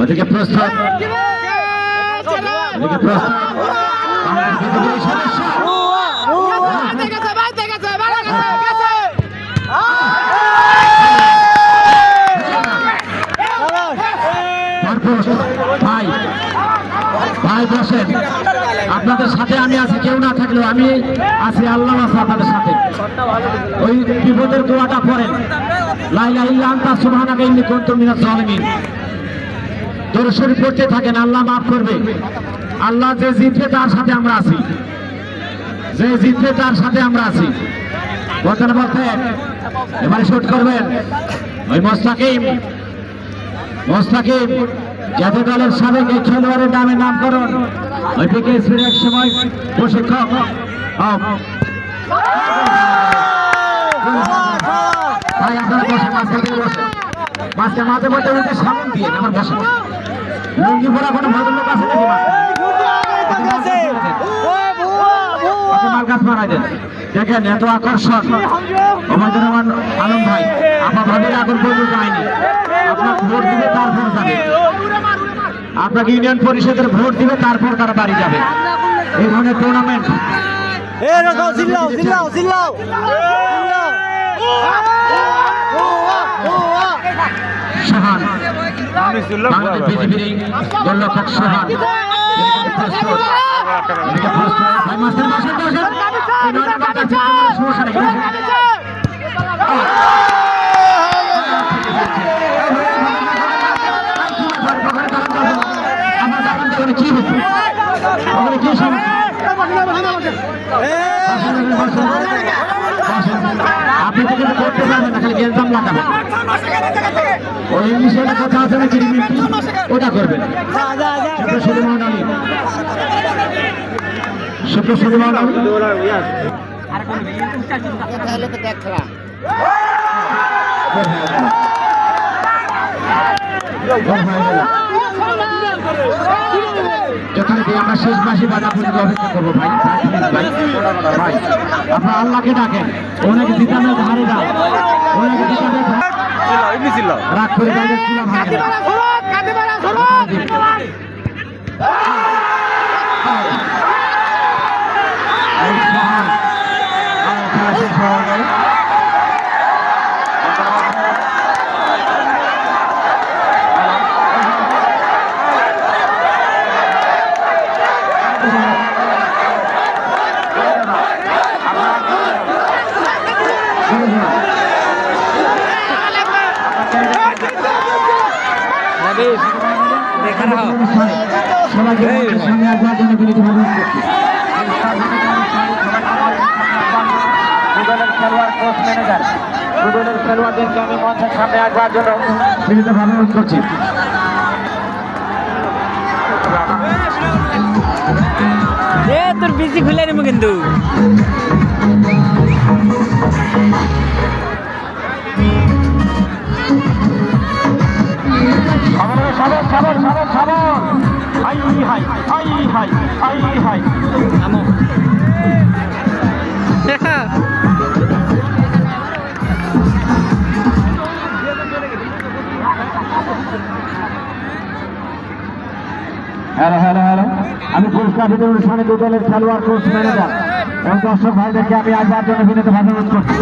ওদিকে প্রস্তুত, ওদিকে প্রস্তুত ভাই ভাই বসেন, আপনাদের সাথে আমি আছি, কেউ না থাকলেও আমি আছি, আল্লাহ আছে আপনাদের সাথে। ওই বিপদের দোয়াটা পড়েন, লা ইলাহা ইল্লা আনতা সুবহানাকা ইন্নী কুনতু মিনাজ জালিমিন। দরুদ শরীফ পড়তে থাকেন, আল্লাহ মাফ করবে। আল্লাহ যে জিতবে তার সাথে আমরা আছি, যে জিতবে তার সাথে আমরা আছি। বলতেন বলতে এবারে শুট করবেন ওই মোস্তাকিম, মোস্তাকিম জাতীয় দলের সাবেক এই খেলোয়াড়ের নামে নামকরণ, ওই বিকেএসপির এক সময় প্রশিক্ষক। ভাই আপনারা বসেন, মাঝখানে বসেন, মাঝখানে মাঝে মধ্যে মধ্যে সামন দিয়ে আমার বসেন। লুঙ্গি পরা কোনো ভদ্রলোক আছে নাকি? মাল গাছ মারা দেন, দেখেন এত আকর্ষণ। ওবায়দুর রহমান আলম ভাই, আপনার ভাবির এখন পর্যন্ত যায়নি, আপনার ভোট দিবে তারপর যাবে, আপনাকে ইউনিয়ন পরিষদের ভোট দিবে তারপর তারা বাড়ি যাবে। এই ধরনের টুর্নামেন্ট সোহান বাংলাদেশ বিজেপির এই গোলরক্ষক সোহান কি হচ্ছে, কি সমস্যা? আপনি তো কিছু করতে পারবেন না, খালি গেলজাম লাগাবেন। ওই ইংলিশে কথা আছে না, ওটা করবেন। সুলমান আলী, সুলমান আলী যেখানে আমরা শেষ মাসে বাধা পর্যন্ত অপেক্ষা করবো। ভাই ভাই আপনার আল্লাহকে ডাকেন, ওনাকে দিতামের ধারে যান, ওনাকে দিতামের রাগ করে তাদের চুলা ভাঙে না। খেলোয়াড়দেরকে আমি মঞ্চের সামনে আসবার জন্য বিনীতভাবে অনুরোধ করছি। তোর বেশি খুলে নেবো কিন্তু হ্যালো হ্যালো হ্যালো, আমি পুরস্কার বিতরণ অনুষ্ঠানে দু দলের খেলোয়াড়, কোচ, ম্যানেজার এবং দর্শক ভাইদেরকে আমি আসবার জন্য বিনীতভাবে অনুরোধ করছি।